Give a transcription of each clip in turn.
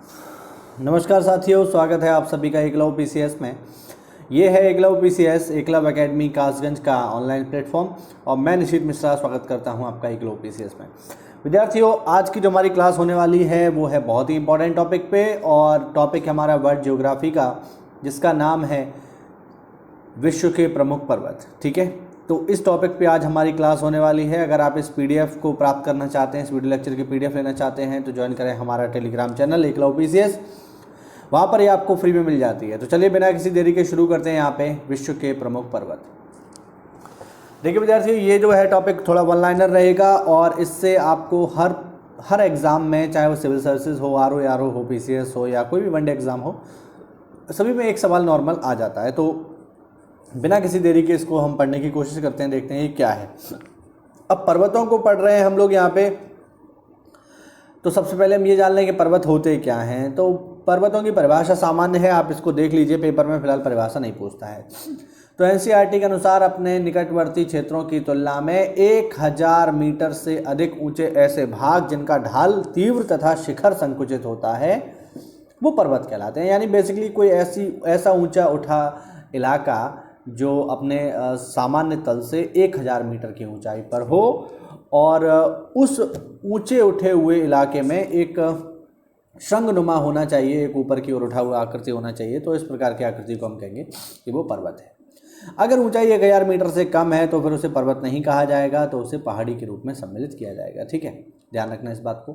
नमस्कार साथियों, स्वागत है आप सभी का एकलव्य पीसीएस में। ये है एकलव्य पीसीएस, एकलव्य एकेडमी कासगंज का ऑनलाइन प्लेटफॉर्म और मैं निशित मिश्रा स्वागत करता हूं आपका एकलव्य पीसीएस में। विद्यार्थियों, आज की जो हमारी क्लास होने वाली है वो है बहुत ही इंपॉर्टेंट टॉपिक पे, और टॉपिक है हमारा वर्ल्ड ज्योग्राफी का, जिसका नाम है विश्व के प्रमुख पर्वत। ठीक है, तो इस टॉपिक पे आज हमारी क्लास होने वाली है। अगर आप इस पीडीएफ को प्राप्त करना चाहते हैं, इस वीडियो लेक्चर की पीडीएफ लेना चाहते हैं, तो ज्वाइन करें हमारा टेलीग्राम चैनल एकलव्य पीसीएस। वहाँ पर ये आपको फ्री में मिल जाती है। तो चलिए बिना किसी देरी के शुरू करते हैं यहाँ पे विश्व के प्रमुख पर्वत। देखिए विद्यार्थियों, ये जो है टॉपिक थोड़ा वन लाइनर रहेगा, और इससे आपको हर एग्ज़ाम में, चाहे वो सिविल सर्विसेज हो, आरओ हो, पीसीएस हो, या कोई भी वनडे एग्ज़ाम हो, सभी में एक सवाल नॉर्मल आ जाता है। तो बिना किसी देरी के इसको हम पढ़ने की कोशिश करते हैं, देखते हैं ये क्या है। अब पर्वतों को पढ़ रहे हैं हम लोग यहाँ पे, तो सबसे पहले हम ये जान लें कि पर्वत होते क्या हैं। तो पर्वतों की परिभाषा सामान्य है, आप इसको देख लीजिए, पेपर में फिलहाल परिभाषा नहीं पूछता है। तो एनसीईआरटी के अनुसार अपने निकटवर्ती क्षेत्रों की तुलना में 1000 मीटर से अधिक ऊंचे ऐसे भाग जिनका ढाल तीव्र तथा शिखर संकुचित होता है वो पर्वत कहलाते हैं। यानी बेसिकली कोई ऐसा ऊंचा उठा इलाका जो अपने सामान्य तल से 1000 मीटर की ऊंचाई पर हो, और उस ऊंचे उठे हुए इलाके में एक शंखनुमा होना चाहिए, एक ऊपर की ओर उठा हुआ आकृति होना चाहिए। तो इस प्रकार की आकृति को हम कहेंगे कि वो पर्वत है। अगर ऊंचाई 1000 मीटर से कम है तो फिर उसे पर्वत नहीं कहा जाएगा, तो उसे पहाड़ी के रूप में सम्मिलित किया जाएगा। ठीक है, ध्यान रखना इस बात को।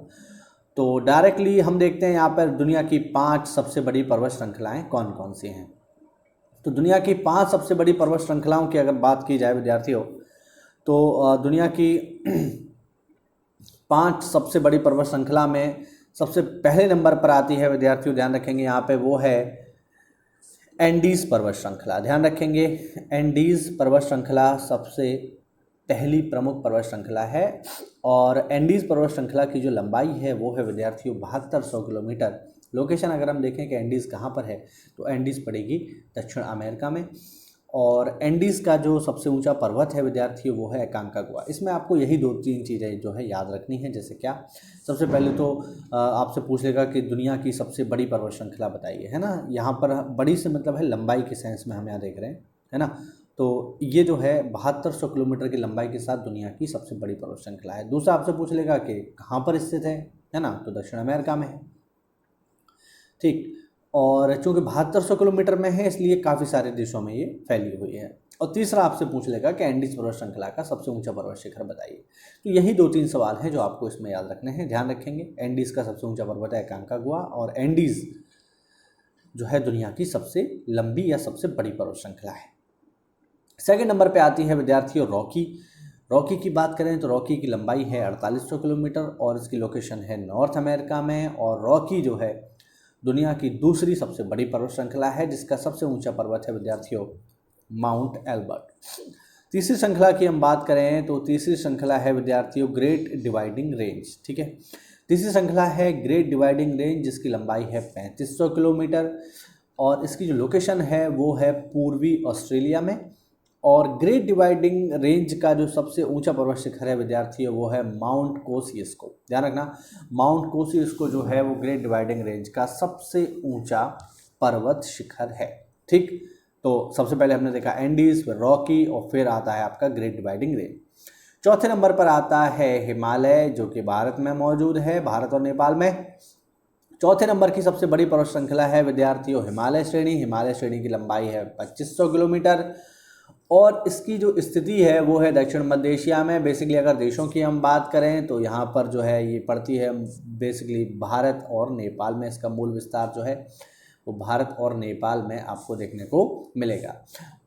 तो डायरेक्टली हम देखते हैं यहाँ पर दुनिया की 5 सबसे बड़ी पर्वत श्रृंखलाएँ कौन कौन सी हैं। तो दुनिया की 5 सबसे बड़ी पर्वत श्रृंखलाओं की अगर बात की जाए विद्यार्थियों, तो दुनिया की 5 सबसे बड़ी पर्वत श्रृंखला में सबसे पहले नंबर पर आती है विद्यार्थियों, ध्यान रखेंगे यहाँ पे, वो है एंडीज पर्वत श्रृंखला। ध्यान रखेंगे, एंडीज पर्वत श्रृंखला सबसे पहली प्रमुख पर्वत श्रृंखला है। और एंडीज पर्वत श्रृंखला की जो लंबाई है वो है विद्यार्थियों 7200 किलोमीटर। लोकेशन अगर हम देखें कि एंडीज़ कहाँ पर है, तो एंडीज़ पड़ेगी दक्षिण अमेरिका में। और एंडीज़ का जो सबसे ऊंचा पर्वत है विद्यार्थियों वो है एकांकागुआ। इसमें आपको यही 2-3 चीज़ें जो है याद रखनी है। जैसे क्या, सबसे पहले तो आपसे पूछ लेगा कि दुनिया की सबसे बड़ी पर्वत श्रृंखला बताइए, है ना। यहाँ पर बड़ी से मतलब है लंबाई के सेंस में हम यहाँ देख रहे हैं, है ना। तो ये जो है 7200 किलोमीटर की लंबाई के साथ दुनिया की सबसे बड़ी पर्वत श्रृंखला है। दूसरा आपसे पूछ लेगा कि कहाँ पर स्थित है ना, तो दक्षिण अमेरिका में है। ठीक, और चूँकि 7200 किलोमीटर में है इसलिए काफ़ी सारे देशों में ये फैली हुई है। और तीसरा आपसे पूछ लेगा कि एंडीज पर्वत श्रृंखला का सबसे ऊंचा पर्वत शिखर बताइए। तो यही 2-3 सवाल हैं जो आपको इसमें याद रखने हैं। ध्यान रखेंगे, एंडीज़ का सबसे ऊंचा पर्वत है एकांकागुआ, और एंडीज़ जो है दुनिया की सबसे लंबी या सबसे बड़ी पर्वत श्रृंखला है। सेकेंड नंबर पर आती है विद्यार्थियों रॉकी। रॉकी की बात करें तो रॉकी की लंबाई है 4800 किलोमीटर, और इसकी लोकेशन है नॉर्थ अमेरिका में। और रॉकी जो है दुनिया की दूसरी सबसे बड़ी पर्वत श्रृंखला है, जिसका सबसे ऊंचा पर्वत है विद्यार्थियों माउंट एल्बर्ट। तीसरी श्रृंखला की हम बात करें तो तीसरी श्रृंखला है विद्यार्थियों ग्रेट डिवाइडिंग रेंज। ठीक है, तीसरी श्रृंखला है ग्रेट डिवाइडिंग रेंज, जिसकी लंबाई है 3500 किलोमीटर, और इसकी जो लोकेशन है वो है पूर्वी ऑस्ट्रेलिया में। और ग्रेट डिवाइडिंग रेंज का जो सबसे ऊंचा पर्वत शिखर है विद्यार्थियों वो है माउंट कोसियुस्को। ध्यान रखना, माउंट कोसियुस्को जो है वो ग्रेट डिवाइडिंग रेंज का सबसे ऊंचा पर्वत शिखर है। ठीक, तो सबसे पहले हमने देखा एंडीज, फिर रॉकी, और फिर आता है आपका ग्रेट डिवाइडिंग रेंज। चौथे नंबर पर आता है हिमालय, जो कि भारत में मौजूद है, भारत और नेपाल में। चौथे नंबर की सबसे बड़ी पर्वत श्रृंखला है विद्यार्थियों हिमालय श्रेणी। हिमालय श्रेणी की लंबाई है 2500 किलोमीटर, और इसकी जो स्थिति है वो है दक्षिण मध्य एशिया में। बेसिकली अगर देशों की हम बात करें तो यहाँ पर जो है ये पड़ती है बेसिकली भारत और नेपाल में। इसका मूल विस्तार जो है वो भारत और नेपाल में आपको देखने को मिलेगा।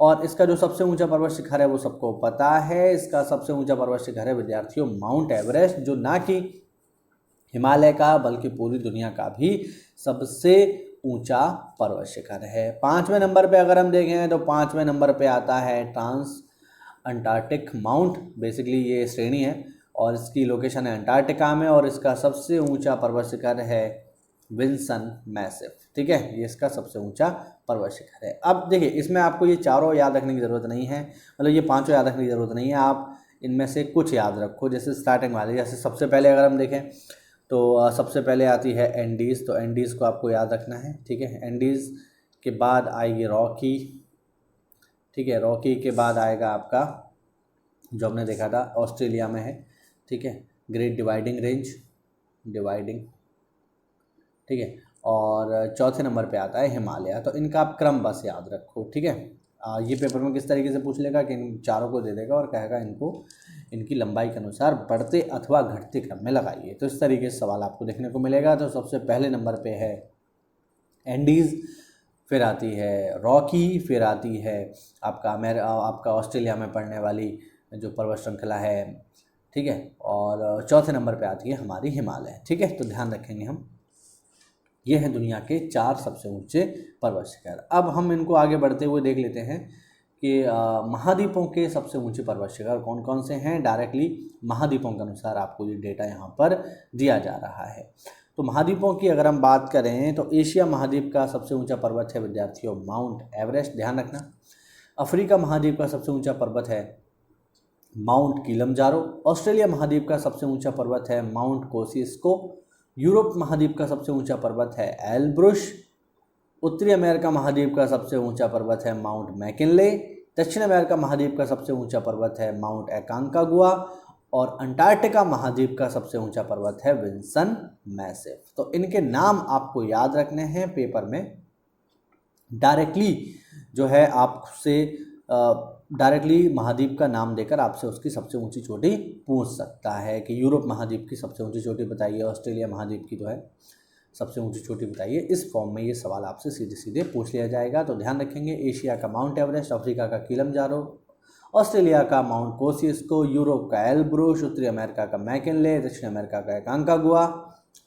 और इसका जो सबसे ऊंचा पर्वत शिखर है वो सबको पता है, इसका सबसे ऊंचा पर्वत शिखर है विद्यार्थियों माउंट एवरेस्ट, जो ना कि हिमालय का बल्कि पूरी दुनिया का भी सबसे ऊंचा पर्वत शिखर है। 5वें नंबर पे अगर हम देखें तो 5वें नंबर पे आता है ट्रांस अंटार्कटिक माउंट। बेसिकली ये श्रेणी है और इसकी लोकेशन है अंटार्कटिका में, और इसका सबसे ऊंचा पर्वत शिखर है विल्सन मैसिव। ठीक है, ये इसका सबसे ऊंचा पर्वत शिखर है। अब देखिए, इसमें आपको ये चारों याद रखने की ज़रूरत नहीं है, मतलब ये 5 याद रखने की ज़रूरत नहीं है। आप इनमें से कुछ याद रखो, जैसे स्टार्टिंग वाले, जैसे सबसे पहले अगर हम देखें तो सबसे पहले आती है एंडीज़, तो एंडीज़ को आपको याद रखना है, ठीक है। एंडीज़ के बाद आएगी रॉकी, ठीक है। रॉकी के बाद आएगा आपका जो हमने देखा था ऑस्ट्रेलिया में है, ठीक है, ग्रेट डिवाइडिंग रेंज, डिवाइडिंग, ठीक है। और चौथे नंबर पे आता है हिमालय। तो इनका आप क्रम बस याद रखो, ठीक है। ये पेपर में किस तरीके से पूछ लेगा कि इन चारों को दे देगा और कहेगा इनको इनकी लंबाई के अनुसार बढ़ते अथवा घटते क्रम में लगाइए। तो इस तरीके से सवाल आपको देखने को मिलेगा। तो सबसे पहले नंबर पे है एंडीज़, फिर आती है रॉकी, फिर आती है आपका ऑस्ट्रेलिया में पड़ने वाली जो पर्वत श्रृंखला है, ठीक है। और चौथे नंबर पे आती है हमारी हिमालय, ठीक है। तो ध्यान रखेंगे हम, ये हैं दुनिया के 4 सबसे ऊंचे पर्वत शिखर। अब हम इनको आगे बढ़ते हुए देख लेते हैं कि महाद्वीपों के सबसे ऊंचे पर्वत शिखर कौन कौन से हैं। डायरेक्टली महाद्वीपों के अनुसार आपको ये डेटा यहाँ पर दिया जा रहा है। तो महाद्वीपों की अगर हम बात करें तो एशिया महाद्वीप का सबसे ऊंचा पर्वत है विद्यार्थियों माउंट एवरेस्ट, ध्यान रखना। अफ्रीका महाद्वीप का सबसे ऊंचा पर्वत है माउंट किलिमंजारो। ऑस्ट्रेलिया महाद्वीप का सबसे ऊंचा पर्वत है माउंट कोसिस्को। यूरोप महाद्वीप का सबसे ऊंचा पर्वत है एल्ब्रुश। उत्तरी अमेरिका महाद्वीप का सबसे ऊंचा पर्वत है माउंट मैकिनले। दक्षिण अमेरिका महाद्वीप का सबसे ऊंचा पर्वत है माउंट एकांकागुआ। और अंटार्कटिका महाद्वीप का सबसे ऊंचा पर्वत है विल्सन मैसिव। तो इनके नाम आपको याद रखने हैं पेपर में। डायरेक्टली जो है आपसे डायरेक्टली महाद्वीप का नाम देकर आपसे उसकी सबसे ऊंची चोटी पूछ सकता है कि यूरोप महाद्वीप की सबसे ऊंची चोटी बताइए, ऑस्ट्रेलिया महाद्वीप की जो है सबसे ऊंची चोटी बताइए। इस फॉर्म में ये सवाल आपसे सीधे सीधे पूछ लिया जाएगा। तो ध्यान रखेंगे, एशिया का माउंट एवरेस्ट, अफ्रीका का किलिमंजारो, ऑस्ट्रेलिया का माउंट कोसिस्को, यूरोप का एल्ब्रुश, उत्तरी अमेरिका का मैकिनले, दक्षिण अमेरिका का एकांकागुआ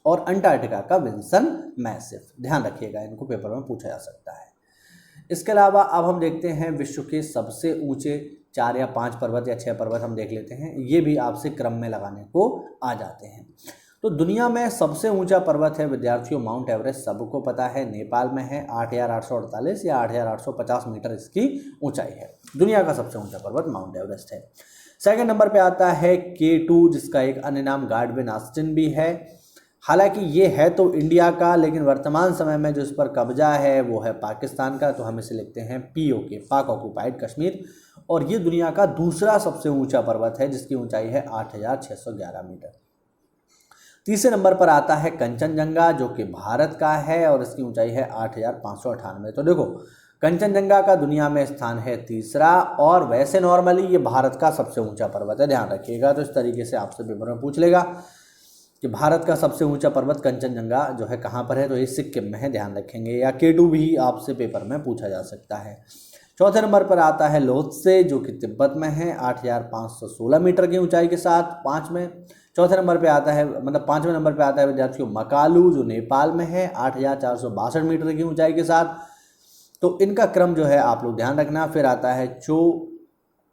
और अंटार्कटिका का विल्सन मैसिव। ध्यान रखिएगा, इनको पेपर में पूछा जा सकता है। इसके अलावा अब हम देखते हैं विश्व के सबसे ऊंचे 4 या 5 पर्वत या 6 पर्वत हम देख लेते हैं। ये भी आपसे क्रम में लगाने को आ जाते हैं। तो दुनिया में सबसे ऊंचा पर्वत है विद्यार्थियों माउंट एवरेस्ट, सबको पता है, नेपाल में है। 8,848 या 8,850 मीटर इसकी ऊंचाई है। दुनिया का सबसे ऊंचा पर्वत माउंट एवरेस्ट है। सेकंड नंबर पे आता है K2, जिसका एक अन्य नाम गार्डविन ऑस्टिन भी है। हालांकि ये है तो इंडिया का, लेकिन वर्तमान समय में जो इस पर कब्जा है वो है पाकिस्तान का। तो हम इसे लिखते हैं POK, पाक ऑक्युपाइड कश्मीर। और ये दुनिया का दूसरा सबसे ऊंचा पर्वत है जिसकी ऊंचाई है 8,611 मीटर। तीसरे नंबर पर आता है कंचनजंगा, जो कि भारत का है और इसकी ऊंचाई है 8,598। तो देखो, कंचनजंगा का दुनिया में स्थान है तीसरा, और वैसे नॉर्मली ये भारत का सबसे ऊंचा पर्वत है, ध्यान रखिएगा। तो इस तरीके से आपसे पेपर में पूछ लेगा कि भारत का सबसे ऊंचा पर्वत कंचनजंगा जो है कहाँ पर है, तो ये सिक्किम में है, ध्यान रखेंगे। या K2 भी आपसे पेपर में पूछा जा सकता है। चौथे नंबर पर आता है लोत्से, जो कि तिब्बत में है, 8,516 मीटर की ऊंचाई के साथ। चौथे नंबर पे आता है, मतलब 5वें नंबर पे आता है विद्यार्थियों मकालू, जो नेपाल में है, 8,462 मीटर की ऊंचाई के साथ। तो इनका क्रम जो है आप लोग ध्यान रखना। फिर आता है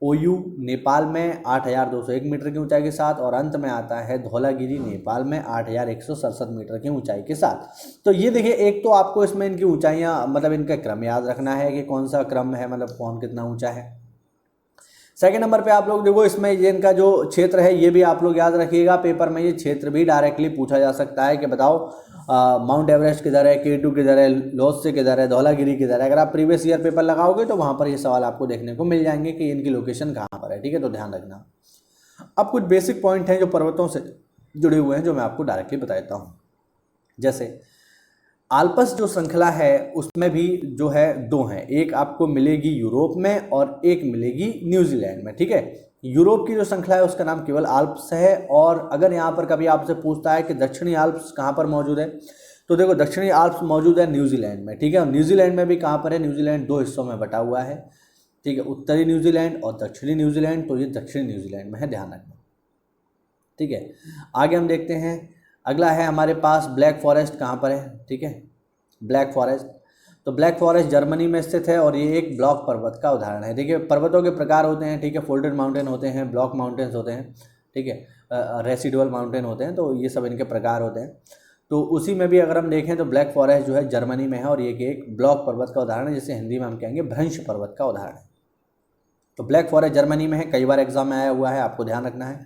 ओयू, नेपाल में 8,201 मीटर की ऊंचाई के साथ। और अंत में आता है धौलागिरी, नेपाल में 8,167 मीटर की ऊंचाई के साथ। तो ये देखिए, एक तो आपको इसमें इनकी ऊंचाइयां, मतलब इनका क्रम याद रखना है कि कौन सा क्रम है, मतलब कौन कितना ऊंचा है। सेकंड नंबर पे आप लोग देखो, इसमें ये इनका जो क्षेत्र है ये भी आप लोग याद रखिएगा। पेपर में ये क्षेत्र भी डायरेक्टली पूछा जा सकता है कि बताओ माउंट एवरेस्ट किधर है, K2 किधर है, लोत्से किधर है, धौलागिरी किधर है। अगर आप प्रीवियस ईयर पेपर लगाओगे तो वहाँ पर ये सवाल आपको देखने को मिल जाएंगे कि इनकी लोकेशन कहाँ पर है, ठीक है। तो ध्यान रखना। अब कुछ बेसिक पॉइंट हैं जो पर्वतों से जुड़े हुए हैं, जो मैं आपको डायरेक्टली बता देता हूँ। जैसे आल्प्स जो श्रृंखला है उसमें भी जो है 2 हैं, एक आपको मिलेगी यूरोप में और एक मिलेगी न्यूजीलैंड में, ठीक है। यूरोप की जो श्रृंखला है उसका नाम केवल आल्प्स है। और अगर यहाँ पर कभी आपसे पूछता है कि दक्षिणी आल्प्स कहाँ पर मौजूद है, तो देखो दक्षिणी आल्प्स मौजूद है न्यूजीलैंड में, ठीक है। और न्यूजीलैंड में भी कहाँ पर है, न्यूजीलैंड 2 हिस्सों में बटा हुआ है, ठीक है, उत्तरी न्यूजीलैंड और दक्षिणी न्यूजीलैंड। तो ये दक्षिणी न्यूजीलैंड में है, ध्यान रखना, ठीक है। आगे हम देखते हैं, अगला है हमारे पास ब्लैक फॉरेस्ट, कहाँ पर है, ठीक है, ब्लैक फॉरेस्ट। तो ब्लैक फॉरेस्ट जर्मनी में स्थित है और ये एक ब्लॉक पर्वत का उदाहरण है। देखिए, पर्वतों के प्रकार होते हैं, ठीक है, फोल्डेड माउंटेन होते हैं, ब्लॉक माउंटेन्स होते हैं, ठीक है, रेसिडुअल माउंटेन होते हैं। तो ये सब इनके प्रकार होते हैं। तो उसी में भी अगर हम देखें तो ब्लैक फॉरेस्ट जो है जर्मनी में है और ये एक ब्लॉक पर्वत का उदाहरण है, जिसे हिंदी में हम कहेंगे भ्रंश पर्वत का उदाहरण है। तो ब्लैक फॉरेस्ट जर्मनी में है, कई बार एग्जाम में आया हुआ है, आपको ध्यान रखना है।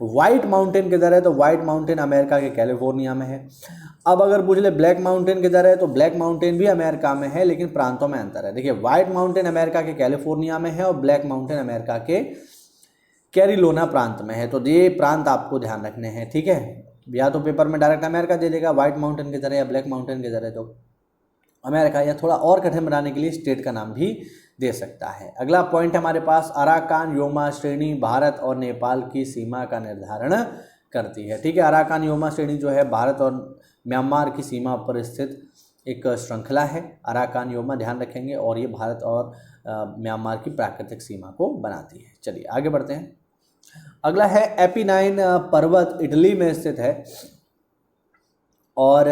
व्हाइट माउंटेन किधर है, तो व्हाइट माउंटेन अमेरिका के कैलिफोर्निया में है। अब अगर पूछ ले ब्लैक माउंटेन किधर है, तो ब्लैक माउंटेन भी अमेरिका में है, लेकिन प्रांतों में अंतर है। देखिए, व्हाइट माउंटेन अमेरिका के कैलिफोर्निया में है और ब्लैक माउंटेन अमेरिका के कैरिलोना प्रांत में है। तो ये प्रांत आपको ध्यान रखने हैं, ठीक है। या तो पेपर में डायरेक्ट अमेरिका दे देगा व्हाइट माउंटेन किधर है या ब्लैक माउंटेन किधर है, तो अमेरिका, या थोड़ा और कठिन बनाने के लिए स्टेट का नाम भी दे सकता है। अगला पॉइंट हमारे पास, अराकान योमा श्रेणी भारत और नेपाल की सीमा का निर्धारण करती है, ठीक है। अराकान योमा श्रेणी जो है भारत और म्यांमार की सीमा पर स्थित एक श्रृंखला है, अराकान योमा, ध्यान रखेंगे, और ये भारत और म्यांमार की प्राकृतिक सीमा को बनाती है। चलिए आगे बढ़ते हैं। अगला है एपिनाइन पर्वत, इटली में स्थित है, और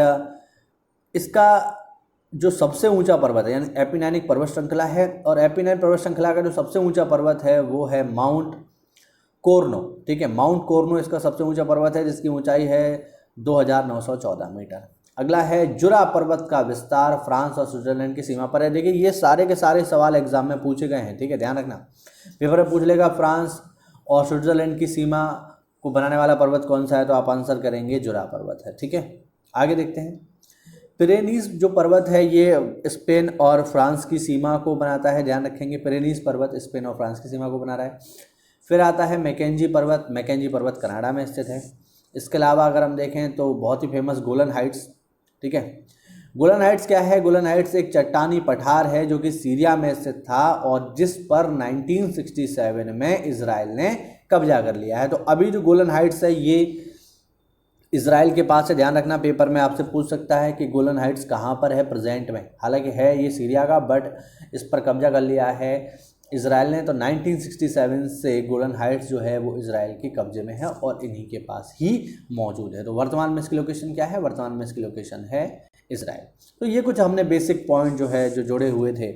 इसका जो सबसे ऊंचा पर्वत है, यानी एपिनाइनिक पर्वत श्रृंखला है, और एपिनाइन पर्वत श्रृंखला का जो सबसे ऊंचा पर्वत है वो है माउंट कोर्नो, ठीक है। माउंट कोर्नो इसका सबसे ऊंचा पर्वत है, जिसकी ऊंचाई है 2914 मीटर। अगला है जुरा पर्वत का विस्तार फ्रांस और स्विट्जरलैंड की सीमा पर है। देखिए, ये सारे के सारे सवाल एग्जाम में पूछे गए हैं, ठीक है, ध्यान रखना। पेपर में पूछ लेगा फ्रांस और स्विट्जरलैंड की सीमा को बनाने वाला पर्वत कौन सा है, तो आप आंसर करेंगे जुरा पर्वत है, ठीक है। आगे देखते हैं। पिरेनीज जो पर्वत है ये स्पेन और फ्रांस की सीमा को बनाता है, ध्यान रखेंगे। पिरेनीज पर्वत स्पेन और फ्रांस की सीमा को बना रहा है। फिर आता है मैकेंजी पर्वत, मैकेंजी पर्वत कनाडा में स्थित है। इसके अलावा अगर हम देखें तो बहुत ही फेमस गोलन हाइट्स, ठीक है। गोलन हाइट्स क्या है? गोलन हाइट्स एक चट्टानी पठार है जो कि सीरिया में स्थित था और जिस पर 1967 में इजराइल ने कब्जा कर लिया है। तो अभी जो गोलन हाइट्स है ये इजराइल के पास है, ध्यान रखना। पेपर में आपसे पूछ सकता है कि गोलन हाइट्स कहाँ पर है प्रेजेंट में। हालांकि है ये सीरिया का, बट इस पर कब्जा कर लिया है इजराइल ने। तो 1967 से गोलन हाइट्स जो है वो इजराइल के कब्जे में है और इन्हीं के पास ही मौजूद है। तो वर्तमान में इसकी लोकेशन क्या है? वर्तमान में इसकी लोकेशन है इजराइल। तो ये कुछ हमने बेसिक पॉइंट जो है जो जुड़े हुए थे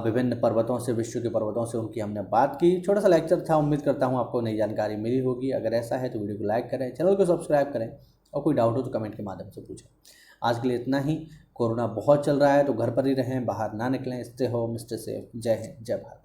विभिन्न पर्वतों से, विश्व के पर्वतों से, उनकी हमने बात की। छोटा सा लेक्चर था, उम्मीद करता हूँ आपको नई जानकारी मिली होगी। अगर ऐसा है तो वीडियो को लाइक करें, चैनल को सब्सक्राइब करें, और कोई डाउट हो तो कमेंट के माध्यम से पूछें। आज के लिए इतना ही। कोरोना बहुत चल रहा है तो घर पर ही रहें, बाहर ना निकलें। Stay home, stay safe. जय हिंद, जय भारत।